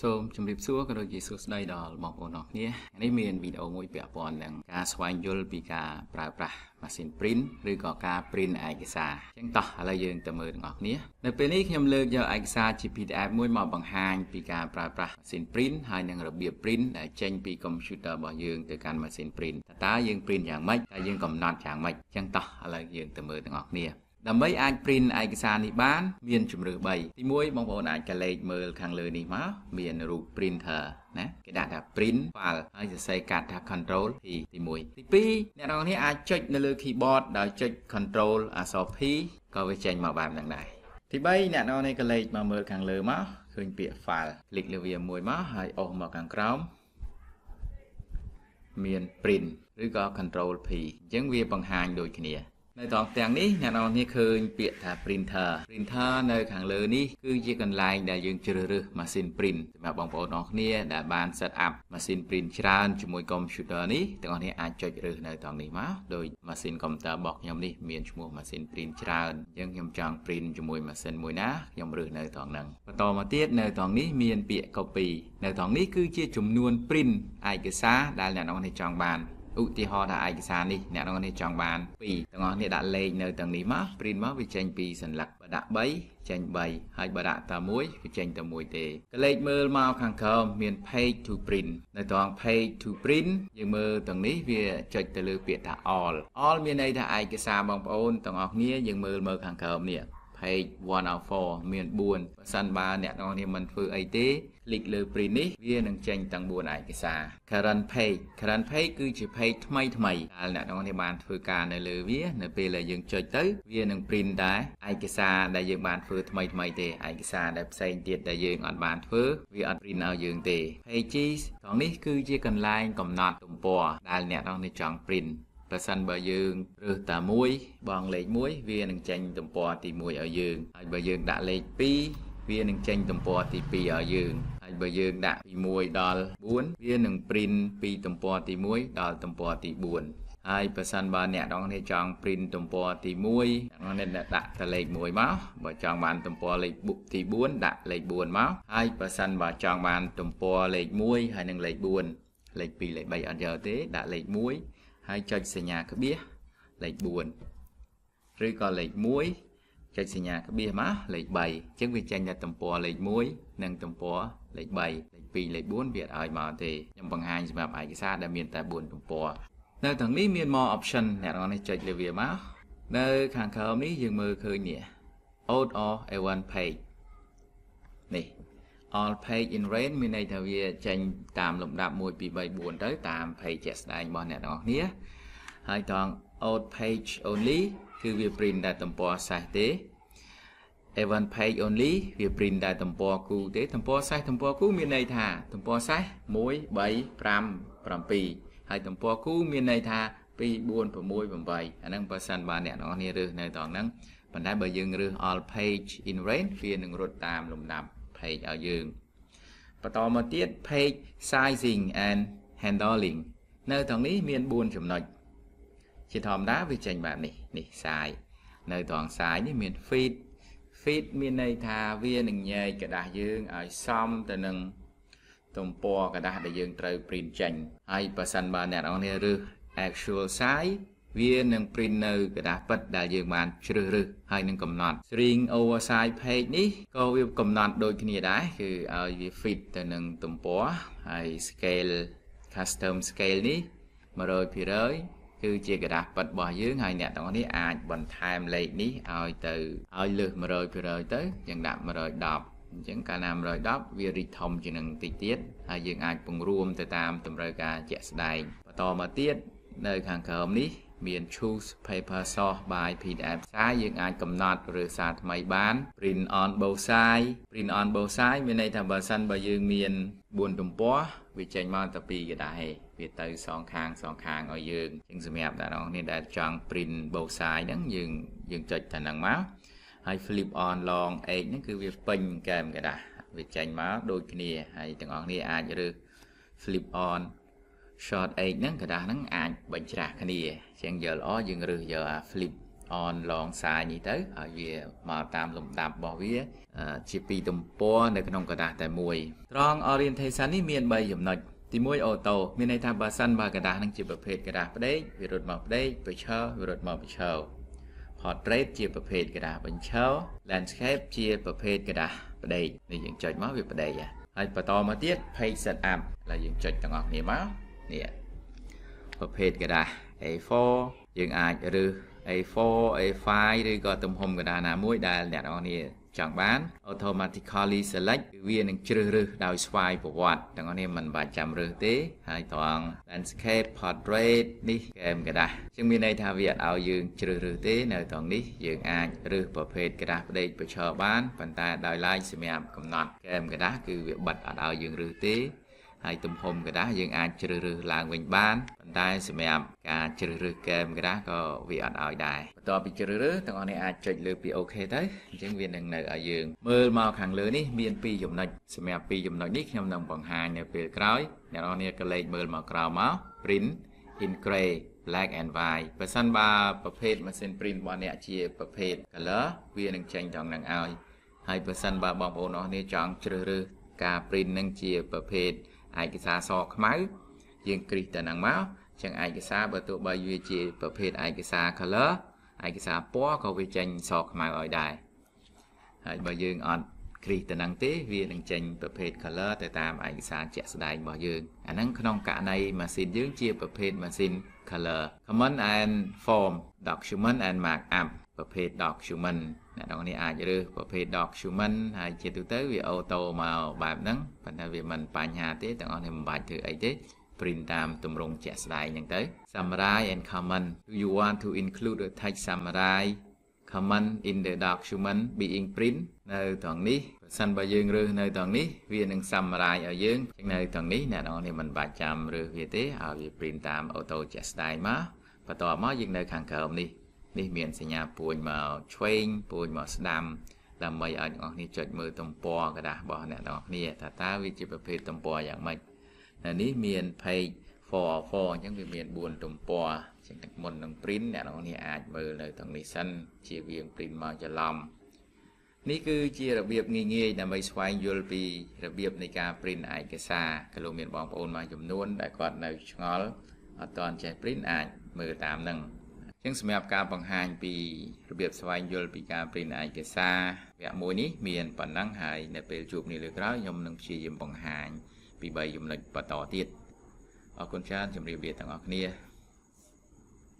សូមជម្រាបសួរក៏ដូចជាសួស្តីដល់បងប្អូនអរគ្នានេះមានវីដេអូមួយពាក់ព័ន្ធនឹងការស្វែងយល់ពីការប្រើប្រាស់ម៉ាស៊ីន print ឬក៏ការ print ឯកសារអញ្ចឹងតោះឥឡូវយើងទៅមើលទាំងអស់គ្នានៅពេលនេះខ្ញុំលើកយកឯកសារជា PDF មួយមកបង្ហាញពីការប្រើប្រាស់ម៉ាស៊ីន print ហើយនិងរបៀប print ដែលចេញពី computer របស់យើងទៅកាន់ម៉ាស៊ីន print តើយើង print យ៉ាងម៉េចតែយើងកំណត់យ៉ាងម៉េចអញ្ចឹងតោះឥឡូវយើងទៅមើលទាំងអស់គ្នាដើម្បីអាច print ឯកសារនេះបានមានជំរើស3ទី1បងប្អូនអាចកលេចមើលខាងលើនេះមកមានរូប printer ណាគេដាក់ថា print file ហើយសរសេរកាត់ថា control P ទី1ទី2អ្នកនរគ្នាអាចចុចនៅលើ keyboard ដោយចុច control អក្សរ P ក៏វាចេញមកបែបហ្នឹងដែរទី3អ្នកនរគ្នាកលេចមកមើលខាងលើមកឃើញពាក្យ file คลิกលើវាមួយមកហើយអូសមកខាងក្រោមមាន print ឬក៏ control P អញ្ចឹងវាបង្ហាញដូចគ្នានៅត្រង់ទាំងនេះអ្នកនរគ្នាឃើញពាក្យថា printer នៅខាងលើនេះគឺជាកន្លែងដែលយើងជ្រើសរើសម៉ាស៊ីន print សម្រាប់បងប្អូនអរគ្នាដែលបាន set up ម៉ាស៊ីន print ច្រើនជាមួយ computer នេះទាំងអស់គ្នាអាចចុចរើសនៅត្រង់នេះមកដោយម៉ាស៊ីន computer របស់ខ្ញុំនេះមានឈ្មោះម៉ាស៊ីន print ច្រើនអញ្ចឹងខ្ញុំចង់ print ជាមួយម៉ាស៊ីនមួយណាខ្ញុំរើសនៅត្រង់ហ្នឹងបន្តមកទៀតនៅត្រង់នេះមានពាក្យ copy នៅត្រង់នេះគឺជាចំនួន print ឯកសារដែលអ្នកនរគ្នាចង់បានឧទាហរណ៍ថាឯកសារនេះអ្នកនរគ្នាចង់បាន2ទាំងអស់គ្នាដាក់លេខនៅទាំងនេះមក print មកវាចេញ2សន្លឹកបើដាក់3ចេញ3ហើយបើដាក់តែ1វាចេញតែ1ទេក៏លេខមើលមកខាងក្រោមមាន page to print នៅត្រង់ page to print យើងមើលទាំងនេះវាចុចទៅលើពាក្យថា all មានន័យថាឯកសារបងប្អូនទាំងអស់គ្នាយើងមើលខាងក្រោមនេះpage 104មាន4បើសិនបើអ្នកនរគ្នាមិនធ្វើអីទេคลิกលើ print នេះវានឹងចេញទាំង4ឯកសារ current page គឺជា page ថ្មីដែលអ្នកនរគ្នាបានធ្វើការនៅលើវានៅពេលដែលយើងចុចទៅវានឹង print ដែរឯកសារដែលយើងបានធ្វើថ្មីទេឯកសារដែលផ្សេងទៀតដែលយើងអត់បានធ្វើវាអត់ print ឲ្យយើងទេ pages ត្រង់នេះគឺជាកន្លែងកំណត់ទំព័រដែលអ្នកនរគ្នាចង់ printប្រសិនបើយើងរើសតែ1បងលេខ1វានឹងចេញទំព័រទី1ឲ្យយើងហើយបើយើងដាក់លេខ2វានឹងចេញទំព័រទី2ឲ្យយើងហើយបើយើងដាក់ពី1ដល់4វានឹង print ពីទំព័រទី1ដល់ទំព័រទី4ហើយប្រសិនបើអ្នកនរគ្នាចង់ print ទំព័រទី1អ្នកនរគ្នាដាក់តែលេខ1មកបើចង់បានទំព័រលេខទី4ដាក់លេខ4មកហើយប្រសិនបើចង់បានទំព័រលេខ1ហើយនឹងលេខ4លេខ2លេខ3អត់យកទេដាក់លេខ1ហើយចុចសញ្ញាក្បៀសលេខ4ឬក៏លេខ1ចុចសញ្ញាក្បៀសមកលេខ3អញ្ចឹងវាចេញតែទំព័រលេខ1និងទំព័រលេខ3លេខ2លេខ4វាអត់ឲ្យមកទេខ្ញុំបង្ហាញសម្រាប់ឯកសារដែលមានតែ4ទំព័រនៅទាំងនេះមាន more option អ្នកនរនេះចុចលើវាមកនៅខាងក្រោមនេះយើងមើលឃើញនេះ out or A1 page នេះ all page in range មានន័យថាវាចេញតាមលំដាប់1 2 3 4ទៅតាម page ជាក់ស្ដែងរបស់អ្នកទាំងអស់គ្នាហើយត្រង់ out page only គឺវា print តែទំព័រសេសទេ A1 page only វា print តែទំព័រគូទេទំព័រសេសទំព័រគូមានន័យថាទំព័រសេស1 3 5 7ហើយទំព័រគូមានន័យថា2 4 6 8អាហ្នឹងបើសិនបើអ្នកទាំងអស់គ្នារើសនៅត្រង់ហ្នឹងប៉ុន្តែបើយើងរើស all page in range វានឹងរត់តាមលំដាប់page ឲ្យយើងបន្តមកទៀត page sizing and handling នៅត្រង់នេះមាន4ចំណុចជាធម្មតាវាចេញបែបនេះ size នៅត្រង់ size នេះមាន feet មានន័យថាវានឹងញែកกระดาษយើងឲ្យសមទៅនឹងទំព័រกระดาษដែលយើងត្រូវ print ចេញហើយបើសិនបើអ្នកនរគ្នារើស actual size វានឹង print នៅกระดาษពិតដែលយើងបានជ្រើសរើសហើយនឹងកំណត់ string oversize page នេះក៏វាកំណត់ដូចគ្នាដែរគឺឲ្យវា fit ទៅនឹងទំព័រហើយ scale custom scale នេះ 100% គឺជាกระดาษពិតរបស់យើងហើយអ្នកទាំងអស់នេះអាចបន្ថែមលេខនេះឲ្យលើស 100% ទៅយើងដាក់110អញ្ចឹងកាលណា110វារីកធំជាងនឹងតិចទៀតហើយយើងអាចពង្រួមទៅតាមតម្រូវការជាក់ស្ដែងបន្តមកទៀតនៅខាងក្រោមនេះមាន choose paper source by PDF សារយើងអាចកំណត់ឬសារថ្មីបាន print on both side មានន័យថាបើសិនបើយើងមាន4ទំព័រវាចេញមកតែ2กระดาษឯងវាទៅសងខាងឲ្យយើងជាងសម្រាប់អ្នកនរគ្នាដែលចង់ print both side ហ្នឹងយើងចុចតែហ្នឹងមកហើយ flip on long edge ហ្នឹងគឺវាពេញកែមកระดาษវាចេញមកដូចគ្នាហើយទាំងអស់គ្នាអាចរើស flip on short edge ហ្នឹងกระดาษហ្នឹងអាចបញ្ច្រាស់គ្នាជាងយកល្អយើងរើសយកអា flip on long sai như tới ở về mà tam lùm đạp bỏ vía chỉ pi tùm poในក្នុងกระดาษតែមួយត្រង់ orientation នេះមាន3ចំណុចទី1អូតូមានន័យថាបើសិនបើกระดาษនឹងជាប្រភេទกระดาษផ្ដេកវារត់មកផ្ដេកប្រឈើវារត់មកប្រឈើ portrait ជាប្រភេទกระดาษបញ្ឈរ landscape ជាប្រភេទกระดาษផ្ដេកនេះយើងចុចមកវាផ្ដេកហើយបន្តមកទៀត page setup ហើយយើងចុចទាំងអស់គ្នាមកនេះប្រភេទกระดาษ A4 យើងអាចរើស A4 A5 ឬក៏ទំហំกระดาษណាមួយដែលអ្នកនរគ្នាចង់បាន automatically select គឺវានឹងជ្រើសរើសដោយស្វ័យប្រវត្តិទាំងអស់នេះមិនបាច់ចាំរើសទេហើយត្រង់ landscape portrait នេះកែមកระดาษជាងមានន័យថាវាអត់ឲ្យយើងជ្រើសរើសទេនៅត្រង់នេះយើងអាចរើសប្រភេទกระดาษផ្ដេកប្រឈរបានប៉ុន្តែដោយឡែកសម្រាប់កំណត់កែមកระดาษគឺវាបិទអត់ឲ្យយើងរើសទេហើយទំហំกระดาษយើងអាចជ្រើសរើសឡើងវិញបានប៉ុន្តែសម្រាប់ការជ្រើសរើសកែមកระดาษក៏វាអត់ឲ្យដែរបន្ទាប់ពីជ្រើសរើសទាំងអស់នេះអាចចុចលើពី OK ទៅអញ្ចឹងវានឹងនៅឲ្យយើងមើលមកខាងលើនេះមាន2ចំណុចសម្រាប់2ចំណុចនេះខ្ញុំនឹងបង្ហាញនៅពេលក្រោយអ្នកនរគ្នាក៏លេខមើលមកក្រោមមក print in gray black and white បើសិនបើប្រភេទម៉ាស៊ីន print របស់អ្នកជាប្រភេទ color វានឹងចេញត្រង់ហ្នឹងឲ្យហើយបើសិនបើបងប្អូនអស់គ្នាចង់ជ្រើសរើសការ print នឹងជាប្រភេទឯកសារសខ្មៅយើងគ្រីសទៅនឹងមកចឹងឯកសារបើទោះបីវាជាប្រភេទឯកសារ color ឯកសារពណ៌ក៏វាចេញសខ្មៅឲ្យដែរហើយបើយើងអត់គ្រីសទៅនឹងទេវានឹងចេញប្រភេទ color ទៅតាមឯកសារជាក់ស្ដែងរបស់យើងអាហ្នឹងក្នុងករណីម៉ាស៊ីនយើងជាប្រភេទម៉ាស៊ីន color command and form document and markup ប្រភេទ document អ្នកនរគ្នាអាចរើសប្រភេទ document ហើយជាទូទៅវាអូតូមកបែបហ្នឹងប៉ុន្តែវាមិនបញ្ហាទេទាំងអស់នេះមិនបាច់ធ្វើអីទេ print តាមទម្រង់ជាក់ស្ដែងហ្នឹងទៅ summary and comment do you want to include a text summary comment in the document being print នៅត្រង់នេះបើសិនបើយើងរើសនៅត្រង់នេះវានឹង summary ឲ្យយើងនៅត្រង់នេះអ្នកនរគ្នាមិនបាច់ចាំរើសវាទេឲ្យវា print តាមអូតូជាក់ស្ដែងមកបន្ទាប់មកយើងនៅខាងក្រោមនេះមានសញ្ញាពួនមកឆ្វេងពួនមកស្ដាំដើម្បីឲ្យអ្នកនរគ្នាចុចមើលទំព័រกระดาษរបស់អ្នកនរគ្នាថាតើវាជាប្រភេទទំព័រយ៉ាងម៉េចនៅនេះមាន page 4 អញ្ចឹងវាមាន4ទំព័រអញ្ចឹងទឹកមុននឹង print អ្នកនរគ្នាអាចមើលនៅត្រង់នេះសិនជាវា print មកច្រឡំនេះគឺជារបៀបងាយៗដើម្បីស្វែងយល់ពីរបៀបនៃការ print ឯកសារក៏លោកមានបងប្អូនមួយចំនួនដែលគាត់នៅឆ្ងល់អត់ទាន់ចេះ print អាចមើលតាមនឹងអញ្ចឹងសម្រាប់ការបង្ហាញពីរបៀបស្វែងយល់ពីការ print ឯកសារវគ្គមួយនេះមានប៉ុណ្ណឹងហើយនៅពេលជួបគ្នាលើក្រោយខ្ញុំនឹងព្យាយាមបង្ហាញពី3ចំណុចបន្តទៀតអរគុណច្រើនជម្រាបលាទាំងអស់គ្នា